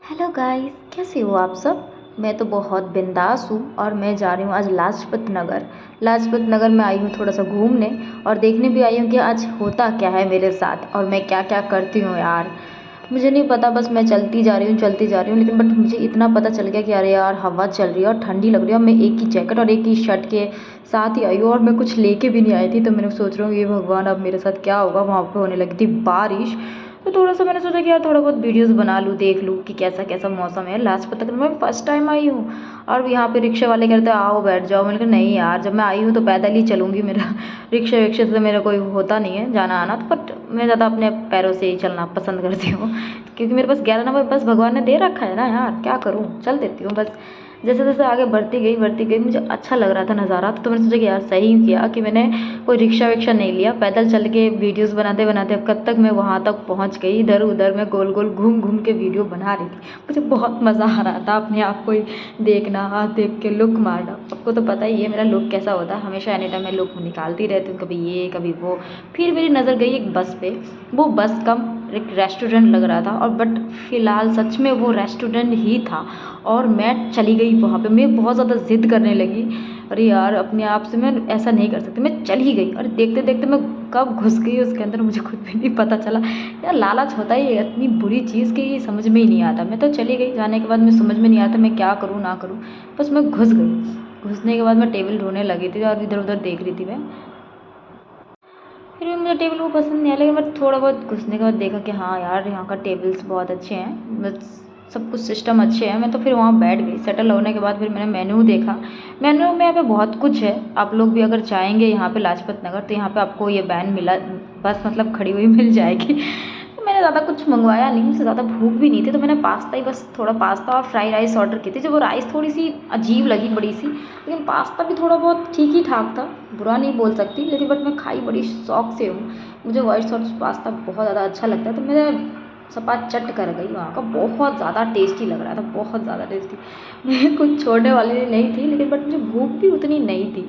Hello guys, कैसे हो आप सब। मैं तो बहुत बिंदास हूँ और मैं जा रही हूँ आज लाजपत नगर। लाजपत नगर में आई हूँ थोड़ा सा घूमने और देखने भी आई हूँ कि आज होता क्या है मेरे साथ और मैं क्या क्या करती हूँ यार। मुझे नहीं पता, बस मैं चलती जा रही हूँ चलती जा रही हूँ, लेकिन बट मुझे इतना पता चल गया कि अरे यार हवा चल रही है और ठंडी लग रही है और मैं एक ही जैकेट और एक ही शर्ट के साथ ही आई हूँ और मैं कुछ लेके भी नहीं आई थी। तो मैंने सोच रहा हूँ ये भगवान अब मेरे साथ क्या होगा। वहाँ पे होने लगी थी बारिश, तो थोड़ा सा मैंने सोचा कि यार थोड़ा बहुत वीडियोस बना लूँ, देख लूँ कि कैसा कैसा मौसम है। लाजपत नगर में फर्स्ट टाइम आई हूँ और यहाँ पे रिक्शा वाले कहते हैं आओ बैठ जाओ। मैंने कहा नहीं यार, जब मैं आई हूँ तो पैदल ही चलूँगी, मेरा रिक्शा विक्शा से मेरा कोई होता नहीं है जाना आना। तो बट मैं ज़्यादा अपने पैरों से ही चलना पसंद करती हूँ क्योंकि मेरे पास 11 नंबर बस भगवान ने दे रखा है ना यार, क्या करूँ, चल देती हूँ बस। जैसे जैसे आगे बढ़ती गई मुझे अच्छा लग रहा था नज़ारा, तो मैंने सोचा कि यार सही किया कि मैंने कोई रिक्शा विक्शा नहीं लिया, पैदल चल के वीडियोस बनाते बनाते अब कब तक मैं वहाँ तक पहुँच गई। इधर उधर मैं गोल गोल घूम घूम के वीडियो बना रही थी। मुझे बहुत मज़ा आ रहा था अपने आप को ही देखना, हाथ देख के लुक मारना। आपको तो पता ही है मेरा लुक कैसा होता है, हमेशा एनी टाइम मैं लुक निकालती रहती हूँ, कभी ये कभी वो। फिर मेरी नज़र गई एक बस पे, वो बस कम एक रेस्टोरेंट लग रहा था और बट फ़िलहाल सच में वो रेस्टोरेंट ही था और मैं चली गई वहाँ पे। मैं बहुत ज़्यादा ज़िद करने लगी, अरे यार अपने आप से मैं ऐसा नहीं कर सकती, मैं चल ही गई। और देखते देखते मैं कब घुस गई उसके अंदर मुझे खुद भी नहीं पता चला। यार लालच होता ही है इतनी बुरी चीज़ कि ये समझ में ही नहीं आता। मैं तो चली गई, जाने के बाद मैं समझ में नहीं आता मैं क्या करूँ ना करूँ, बस मैं घुस गई। घुसने के बाद मैं टेबल ढूंढने लगी थी और इधर उधर देख रही थी मैं। फिर भी मुझे टेबल वो पसंद नहीं आया, लेकिन मैं थोड़ा बहुत घुसने के बाद देखा कि हाँ यार यहाँ का टेबल्स बहुत अच्छे हैं, बस सब कुछ सिस्टम अच्छे हैं। मैं तो फिर वहाँ बैठ गई। सेटल होने के बाद फिर मैंने मेन्यू देखा। मेन्यू में यहाँ पे बहुत कुछ है, आप लोग भी अगर जाएंगे यहाँ पे लाजपत नगर तो यहाँ पे आपको ये बैन मिला, बस मतलब खड़ी हुई मिल जाएगी। तो मैंने ज़्यादा कुछ मंगवाया नहीं, मुझे ज़्यादा भूख भी नहीं थी, तो मैंने पास्ता ही बस थोड़ा पास्ता और फ्राई राइस ऑर्डर की थी। जब वो राइस थोड़ी सी अजीब लगी बड़ी सी, लेकिन पास्ता भी थोड़ा बहुत ठीक ही ठाक था, बुरा नहीं बोल सकती, लेकिन बट मैं खाई बड़ी शौक से हूँ। मुझे वाइट सॉस पास्ता बहुत ज़्यादा अच्छा लगता है, तो मैं सपा चट कर गई वहाँ का। बहुत ज़्यादा टेस्टी लग रहा था, बहुत ज़्यादा टेस्टी। मैं कुछ छोड़ने वाली नहीं थी, लेकिन बट मुझे भूख भी उतनी नहीं थी,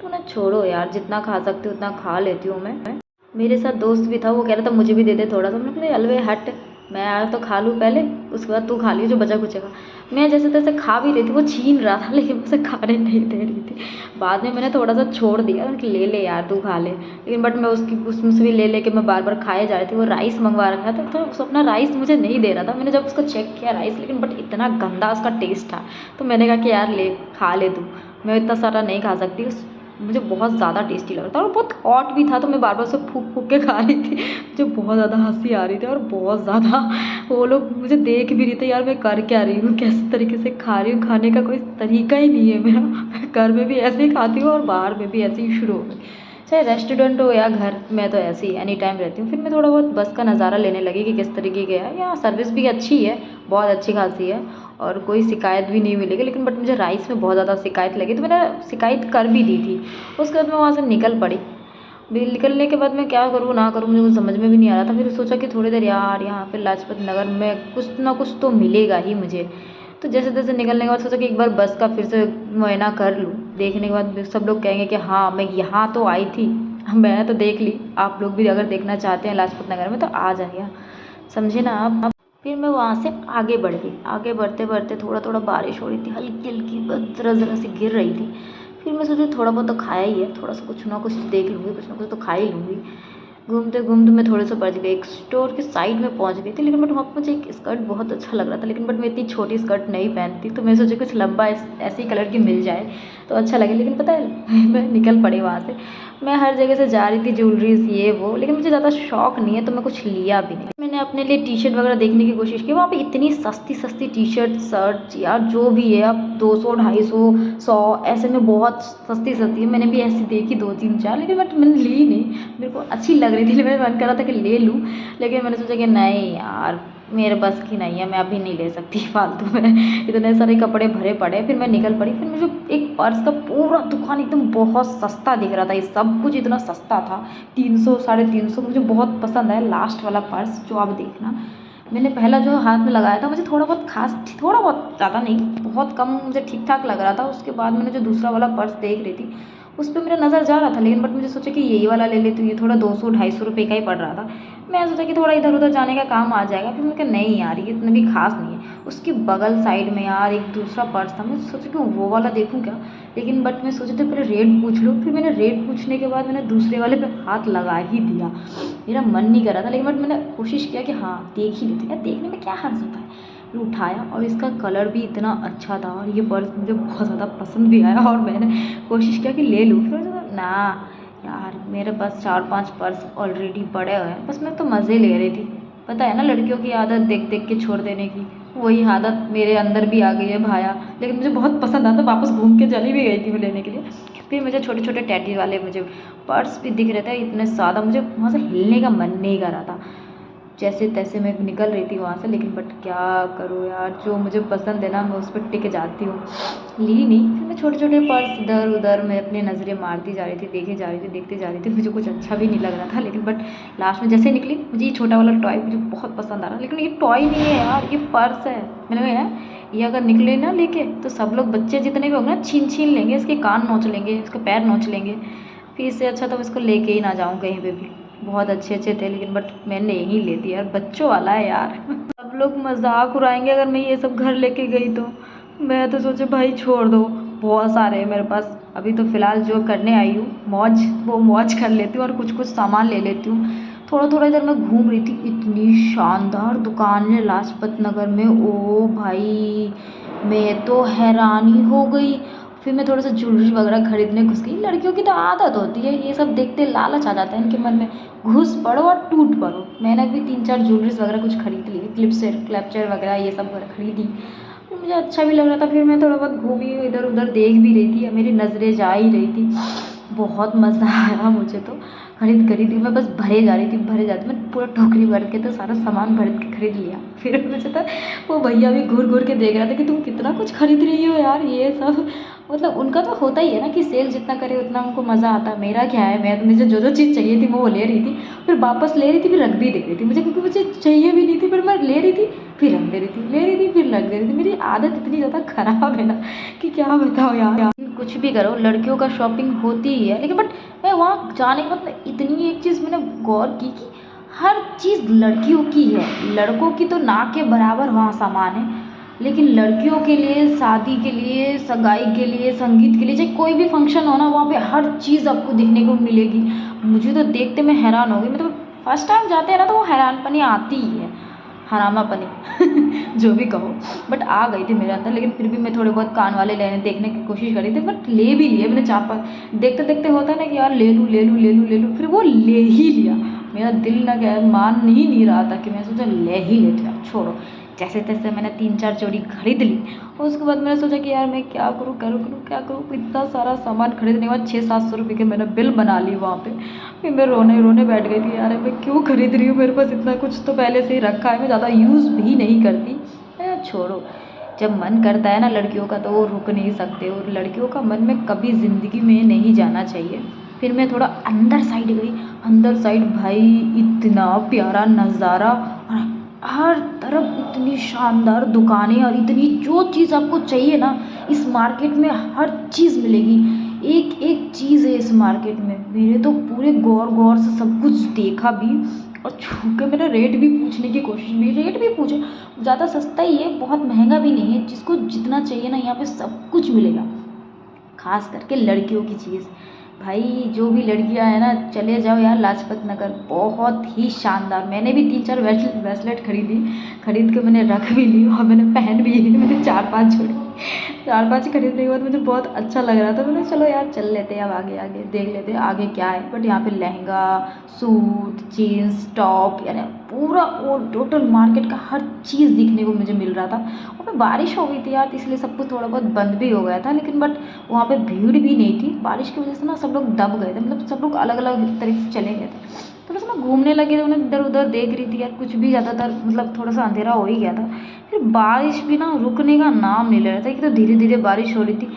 तो ना छोड़ो यार, जितना खा सकती हूँ उतना खा लेती हूँ मैं। मेरे साथ दोस्त भी था, वो कह रहा था मुझे भी दे दे थोड़ा सा। मैंने कहा अलवे हट, मैं आया तो खा लूँ पहले, उसके बाद तू खा लियो जो बचा कुचेगा। मैं जैसे तैसे खा भी रही थी, वो छीन रहा था लेकिन उसे खाने नहीं दे रही थी। बाद में मैंने थोड़ा सा छोड़ दिया, उनकी ले ले यार तू खा ले, लेकिन बट मैं उसकी उसमें से भी ले लेके मैं बार बार खाए जा रही थी। वो राइस मंगवा रखा था तो उसको अपना राइस मुझे नहीं दे रहा था। मैंने जब उसको चेक किया राइस, लेकिन बट इतना गंदा उसका टेस्ट था, तो मैंने कहा कि यार ले खा ले तू, मैं इतना सारा नहीं खा सकती। मुझे बहुत ज़्यादा टेस्टी लग रहा था और बहुत हॉट भी था, तो मैं बार बार उसे फूक फूक के खा रही थी। मुझे बहुत ज़्यादा हंसी आ रही थी और बहुत ज़्यादा वो लोग मुझे देख भी रहे थे, यार मैं कर क्या रही हूँ, किस तरीके से खा रही हूँ, खाने का कोई तरीका ही नहीं है मेरा। मैं घर में भी ऐसे ही खाती हूँ और बाहर में भी ऐसे ही शुरू हो गई, चाहे रेस्टोरेंट हो या घर, मैं तो ऐसे ही एनी टाइम रहती हूँ। फिर मैं थोड़ा बहुत बस का नज़ारा लेने लगी कि किस तरीके का है। यहाँ सर्विस भी अच्छी है, बहुत अच्छी खासी है और कोई शिकायत भी नहीं मिलेगी, लेकिन बट मुझे राइस में बहुत ज़्यादा शिकायत लगी, तो मैंने शिकायत कर भी दी थी। उसके बाद मैं वहाँ से निकल पड़ी। निकलने के बाद मैं क्या करूँ ना करूँ मुझे कुछ समझ में भी नहीं आ रहा था। फिर सोचा कि थोड़ी देर यार यहाँ पे लाजपत नगर में कुछ ना कुछ तो मिलेगा ही मुझे। तो जैसे तैसे निकलने के बाद सोचा कि एक बार बस का फिर से मुआयना कर लूँ। देखने के बाद सब लोग कहेंगे कि हाँ मैं यहाँ तो आई थी, मैंने तो देख ली, आप लोग भी अगर देखना चाहते हैं लाजपत नगर में तो आ जाइए, समझे ना आप। फिर मैं वहाँ से आगे बढ़ गई। आगे बढ़ते बढ़ते थोड़ा थोड़ा बारिश हो रही थी, हल्की हल्की बस ज़रा ज़रा सी गिर रही थी। फिर मैं सोची थोड़ा बहुत तो खाया ही है, थोड़ा सा कुछ ना कुछ तो देख लूँगी, कुछ ना कुछ तो खा ही लूँगी। घूमते घूमते मैं थोड़े से बच गई, एक स्टोर के साइड में पहुंच गई थी, लेकिन बट वहाँ पर मुझे एक स्कर्ट बहुत अच्छा लग रहा था, लेकिन बट मैं इतनी छोटी स्कर्ट नहीं पहनती, तो मैं सोची कुछ लंबा ऐसी कलर की मिल जाए तो अच्छा लगे। लेकिन पता है मैं निकल पड़ी वहाँ से। मैं हर जगह से जा रही थी ज्वेलरीज ये वो, लेकिन मुझे ज़्यादा शौक नहीं है तो मैं कुछ लिया भी नहीं। मैंने अपने लिए टी शर्ट वगैरह देखने की कोशिश की, वहाँ पे इतनी सस्ती सस्ती टी शर्ट शर्ट यार जो भी है, अब 200 250 100 ऐसे में बहुत सस्ती सस्ती है। मैंने भी ऐसी देखी 2 3 4, लेकिन बट मैंने ली नहीं, मेरे को अच्छी लग रही थी, मेरा मन कर रहा था कि ले लूँ, लेकिन मैंने सोचा कि नहीं यार मेरे बस की नहीं है, मैं अभी नहीं ले सकती फालतू में, इतने सारे कपड़े भरे पड़े। फिर मैं निकल पड़ी। फिर मुझे एक पर्स का पूरा दुकान एकदम बहुत सस्ता दिख रहा था, ये सब कुछ इतना सस्ता था, 300 350। मुझे बहुत पसंद है लास्ट वाला पर्स जो आप देखना। मैंने पहला जो हाथ में लगाया था मुझे थोड़ा बहुत खास, थोड़ा बहुत ज़्यादा नहीं, बहुत कम मुझे ठीक ठाक लग रहा था। उसके बाद मैंने जो दूसरा वाला पर्स देख रही थी उस पर मेरा नज़र जा रहा था, लेकिन बट मुझे सोचा कि यही वाला ले लेती हूँ, ये थोड़ा 200 250 रुपये का ही पड़ रहा था। मैं सोचा कि थोड़ा इधर उधर जाने का काम आ जाएगा। फिर मैंने कहा नहीं यार ये इतना भी खास नहीं है। उसके बगल साइड में यार एक दूसरा पर्स था, मैं सोचा कि वो वाला देखूँ क्या, लेकिन बट मैं सोचा था पहले रेट पूछ लूँ। फिर मैंने रेट पूछने के बाद मैंने दूसरे वाले पे हाथ लगा ही दिया। मेरा मन नहीं कर रहा था, लेकिन बट मैंने कोशिश किया कि हाँ देख ही लेते यार, देखने में क्या हर्ज होता है। फिर उठाया और इसका कलर भी इतना अच्छा था और ये पर्स मुझे बहुत ज़्यादा पसंद भी आया और मैंने कोशिश किया कि ले लूँ। फिर मुझे लगा, ना यार मेरे पास 4-5 पर्स ऑलरेडी पड़े हुए हैं, बस मैं तो मज़े ले रही थी। पता है ना लड़कियों की आदत देख देख के छोड़ देने की, वही आदत मेरे अंदर भी आ गई है भाया। लेकिन मुझे बहुत पसंद आता, वापस घूम के चली भी गई थी मैं लेने के लिए। फिर मुझे छोटे छोटे टैडी वाले मुझे पर्स भी दिख रहे थे इतने ज़्यादा, मुझे वहाँ से हिलने का मन नहीं कर रहा था। जैसे तैसे मैं निकल रही थी वहाँ से, लेकिन बट क्या करूँ यार, जो मुझे पसंद है ना मैं उस पर टिक जाती हूँ। ली नहीं, फिर मैं छोटे छोटे पर्स इधर उधर मैं अपनी नज़रें मारती जा रही थी, देखे जा रही थी, देखती जा रही थी। मुझे कुछ अच्छा भी नहीं लग रहा था, लेकिन बट लास्ट में जैसे निकली मुझे ये छोटा वाला टॉय मुझे बहुत पसंद आ रहा, लेकिन ये टॉय नहीं है यार, ये पर्स है। मैंने कहा यार ये अगर निकले ना लेके तो सब लोग बच्चे जितने भी होंगे ना छीन छीन लेंगे, इसके कान नोच लेंगे, इसके पैर नोच लेंगे। फिर इससे अच्छा तो मैं इसको लेके ही ना जाऊँ कहीं पे भी। बहुत अच्छे अच्छे थे, लेकिन बट मैंने यही ले दिया यार, बच्चों वाला है यार। सब लोग मजाक उड़ाएंगे अगर मैं ये सब घर लेके गई तो। मैं तो सोचे भाई छोड़ दो, बहुत सारे हैं मेरे पास। अभी तो फ़िलहाल जो करने आई हूँ मौज, वो मौज कर लेती हूँ और कुछ कुछ सामान ले लेती हूँ। थोड़ा थोड़ा इधर मैं घूम रही थी, इतनी शानदार दुकान है लाजपत नगर में, ओ भाई मैं तो हैरानी हो गई। फिर मैं थोड़ा सा ज्वेलरी वगैरह खरीदने घुस गई। लड़कियों की तो आदत होती है, ये सब देखते लालच आ जाता है इनके मन में, घुस पड़ो और टूट पड़ो। मैंने भी 3-4 ज्वेलरीज वगैरह कुछ खरीद लिए, क्लिपचर वगैरह ये सब वगैरह खरीदी। फिर मुझे अच्छा भी लग रहा था, फिर मैं थोड़ा बहुत घूमी, इधर उधर देख भी रही थी, मेरी नज़रें जा ही रही थी। बहुत मज़ा आया मुझे तो, खरीद खरीद के मैं बस भरे जा रही थी, भरे जाती मैं पूरा टोकरी भर के तो सारा सामान भर के खरीद लिया। फिर मुझे तो वो भैया भी घूर घूर के देख रहा था कि तुम कितना कुछ खरीद रही हो यार, ये सब मतलब उनका तो होता ही है ना कि सेल जितना करे उतना उनको मज़ा आता है। मेरा क्या है, मैं तो मुझे जो जो चीज़ चाहिए थी मैं वो ले रही थी, फिर वापस ले रही थी, फिर रख भी दे रही थी मुझे, क्योंकि मुझे चाहिए भी नहीं थी, फिर मैं ले रही थी फिर रख दे रही थी, ले रही थी फिर रख दे रही थी। मेरी आदत इतनी ज़्यादा ख़राब है ना कि क्या बताओ यार। कुछ भी करो लड़कियों का शॉपिंग होती ही है, लेकिन बट मैं वहाँ जाने के बाद ना इतनी एक चीज़ मैंने गौर की कि हर चीज़ लड़कियों की है, लड़कों की तो ना के बराबर वहाँ सामान है, लेकिन लड़कियों के लिए शादी के लिए, सगाई के लिए, संगीत के लिए, चाहे कोई भी फंक्शन हो ना वहाँ पे हर चीज़ आपको देखने को मिलेगी। मुझे तो देखते मैं हैरान हो गई, मतलब फर्स्ट टाइम जाते हैं ना तो वो हैरानपनी आती ही है, हरामापनी जो भी कहो। बट आ गई थी मेरे अंदर, लेकिन फिर भी मैं थोड़े बहुत कान वाले लेने देखने की कोशिश करी थी, बट ले भी लिए मैंने 4-5। देखते देखते होता है ना कि यार ले लूँ ले लूँ ले लूँ ले लूँ, फिर वो ले ही लिया। मेरा दिल ना क्या मान ही नहीं रहा था कि मैं सोचा ले ही लेते यार, छोड़ो। जैसे तैसे मैंने 3-4 जोड़ी खरीद ली और उसके बाद मैंने सोचा कि यार मैं क्या करूँ क्या करूँ। इतना सारा सामान खरीदने के बाद 600-700 रुपये के मैंने बिल बना ली वहाँ पे। फिर मैं रोने रोने बैठ गई थी, यार मैं क्यों खरीद रही हूँ, मेरे पास इतना कुछ तो पहले से ही रखा है, मैं ज़्यादा यूज़ भी नहीं करती। छोड़ो, जब मन करता है ना लड़कियों का तो वो रुक नहीं सकते, और लड़कियों का मन में कभी ज़िंदगी में नहीं जाना चाहिए। फिर मैं थोड़ा अंदर साइड गई, अंदर साइड भाई इतना प्यारा नज़ारा, और हर तरफ इतनी शानदार दुकानें, और इतनी जो चीज़ आपको चाहिए ना इस मार्केट में हर चीज़ मिलेगी। एक एक चीज़ है इस मार्केट में। मैंने तो पूरे गौर गौर से सब कुछ देखा भी, और छू के मैंने रेट भी पूछने की कोशिश भी, रेट भी पूछे। ज़्यादा सस्ता ही है, बहुत महंगा भी नहीं है, जिसको जितना चाहिए ना यहाँ पे सब कुछ मिलेगा, खास करके लड़कियों की चीज़। भाई जो भी लड़कियां हैं ना चले जाओ यार लाजपत नगर, बहुत ही शानदार। मैंने भी 3-4 ब्रेसलेट खरीद के मैंने रख भी ली और मैंने पहन भी ली। मैंने 4-5 छोड़ी, 4-5 खरीदने के बाद मुझे बहुत अच्छा लग रहा था। मैंने चलो यार चल लेते हैं, अब आगे आगे देख लेते हैं आगे क्या है। बट यहाँ पे लहंगा, सूट, जीन्स, टॉप, यानी पूरा वो टोटल मार्केट का हर चीज़ दिखने को मुझे मिल रहा था। वहाँ पे बारिश हो गई थी यार, इसलिए सब कुछ थोड़ा बहुत बंद भी हो गया था, लेकिन बट वहाँ पे भीड़ भी नहीं थी। बारिश की वजह से ना सब लोग दब गए थे, मतलब सब लोग अलग अलग तरीके से चले गए थे। थोड़ा सा ना घूमने लगे थे, उन्हें इधर उधर देख रही थी यार, कुछ भी ज़्यादातर मतलब थोड़ा सा अंधेरा हो ही गया था। फिर बारिश भी ना रुकने का नाम नहीं ले रहा था, एक तो धीरे धीरे बारिश हो रही थी,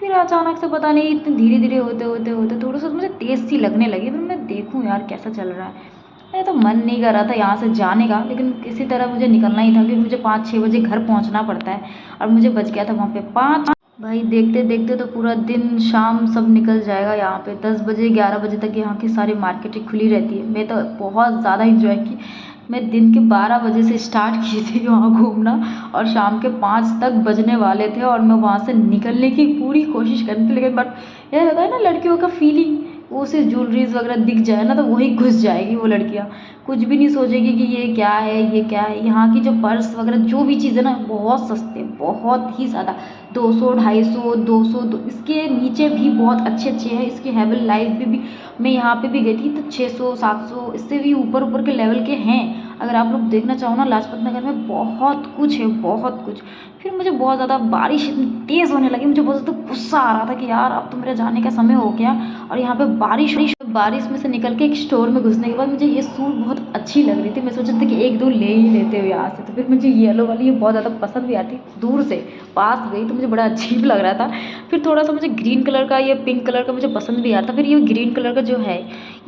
फिर अचानक से पता नहीं इतनी धीरे धीरे होते होते होते थोड़ा सा मुझे तेज़ सी लगने लगी। फिर मैं देखूँ यार कैसा चल रहा है। मेरा तो मन नहीं कर रहा था यहाँ से जाने का, लेकिन किसी तरह मुझे निकलना ही था, क्योंकि मुझे 5-6 बजे घर पहुँचना पड़ता है, और मुझे बच गया था वहाँ पे 5। भाई देखते देखते तो पूरा दिन शाम सब निकल जाएगा। यहाँ पे 10 बजे 11 बजे तक यहाँ की सारी मार्केटें खुली रहती है। मैं तो बहुत ज़्यादा इंजॉय की, मैं दिन के 12 बजे से स्टार्ट की थी वहाँ घूमना और शाम के 5 तक बजने वाले थे और मैं वहाँ से निकलने की पूरी कोशिश कर रही थी, लेकिन बट ये होता है ना लड़कियों का फीलिंग, वो उसे ज्वेलरीज वगैरह दिख जाए ना तो वही घुस जाएगी वो लड़कियाँ, कुछ भी नहीं सोचेगी कि ये क्या है ये क्या है। यहाँ की जो पर्स वगैरह जो भी चीज़ है ना बहुत सस्ते, बहुत ही ज़्यादा, 200 250 200 इसके नीचे भी बहुत अच्छे अच्छे हैं। इसकी हेवन लाइफ भी मैं यहाँ पे भी गई थी तो 600 700 इससे भी ऊपर ऊपर के लेवल के हैं। अगर आप लोग देखना चाहो ना लाजपत नगर में बहुत कुछ है, बहुत कुछ। फिर मुझे बहुत ज़्यादा बारिश इतनी तेज़ होने लगी, मुझे बहुत ज़्यादा गुस्सा आ रहा था कि यार अब तो मेरे जाने का समय हो गया और यहाँ पे बारिश में से निकल के एक स्टोर में घुसने के बाद मुझे ये सूट बहुत अच्छी लग रही थी। मैं सोचा था कि एक दो ले ही लेते हो यहाँ से। तो फिर मुझे येलो वाली ये बहुत ज़्यादा पसंद भी आती, दूर से पास गई तो मुझे बड़ा अजीब लग रहा था। फिर थोड़ा सा मुझे ग्रीन कलर का, ये पिंक कलर का मुझे पसंद भी आता। फिर ये ग्रीन कलर का जो है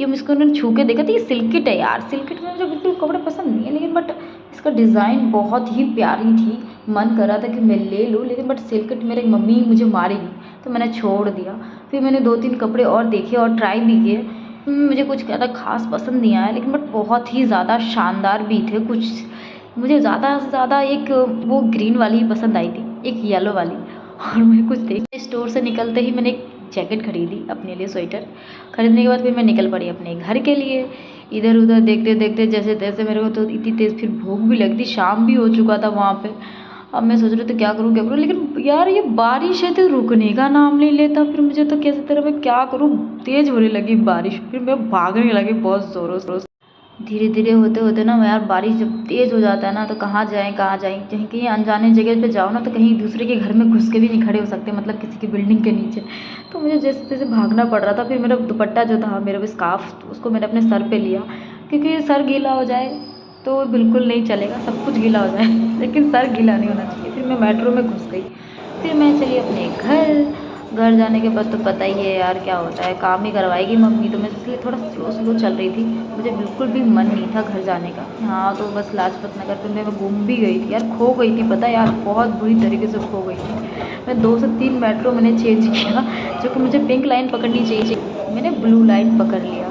ये मुझको उन्होंने छू के देखा था, ये सिल्किट है यार। सिल्किट में मुझे बिल्कुल कपड़े पसंद नहीं है, लेकिन बट इसका डिज़ाइन बहुत ही प्यारी थी, मन कर रहा था कि मैं ले लूँ, लेकिन बट सिल्किट मेरी मम्मी मुझे मारेगी तो मैंने छोड़ दिया। फिर मैंने 2-3 कपड़े और देखे और ट्राई भी किए, मुझे कुछ ज़्यादा खास पसंद नहीं आया, लेकिन बट बहुत ही ज़्यादा शानदार भी थे कुछ। मुझे ज़्यादा से ज़्यादा एक वो ग्रीन वाली ही पसंद आई थी, एक येलो वाली। और मैं कुछ देख स्टोर से निकलते ही मैंने एक जैकेट खरीदी अपने लिए, स्वेटर खरीदने के बाद फिर मैं निकल पड़ी अपने घर के लिए। इधर उधर देखते देखते जैसे तैसे मेरे को तो इतनी तेज़ फिर भूख भी लगती, शाम भी हो चुका था वहाँ पे। अब मैं सोच रही थी क्या करूँ, लेकिन यार ये बारिश है तो रुकने का नाम नहीं लेता। फिर मुझे तो कैसे तरह मैं क्या करूँ, तेज़ होने लगी बारिश, फिर मैं भागने लगी बहुत ज़ोरों से। धीरे धीरे होते होते ना यार बारिश जब तेज़ हो जाता है ना तो कहाँ जाएँ कहाँ जाएँ, कहीं कहीं अनजाने जगह पे जाओ ना तो कहीं दूसरे के घर में घुस के भी नहीं खड़े हो सकते, मतलब किसी की बिल्डिंग के नीचे। तो मुझे जैसे तैसे भागना पड़ रहा था। फिर मेरा दुपट्टा जो था, मेरा वो स्कार्फ, उसको मैंने अपने सर पे लिया, क्योंकि सर गीला हो जाए तो बिल्कुल नहीं चलेगा, सब कुछ गीला हो जाए लेकिन सर गीला नहीं होना चाहिए। फिर मैं मेट्रो में घुस गई, फिर मैं चली अपने घर जाने के बाद तो पता ही है यार क्या होता है, काम ही करवाएगी मम्मी, तो मैं इसलिए थोड़ा स्लो चल रही थी। मुझे बिल्कुल भी मन नहीं था घर जाने का। हाँ तो बस लाजपत नगर पे मैं गुम भी गई थी यार, खो गई थी, पता है यार बहुत बुरी तरीके से खो गई थी मैं। 2 से 3 मेट्रो मैंने चेंज किया, जो कि मुझे पिंक लाइन पकड़नी चाहिए, मैंने ब्लू लाइन पकड़ लिया।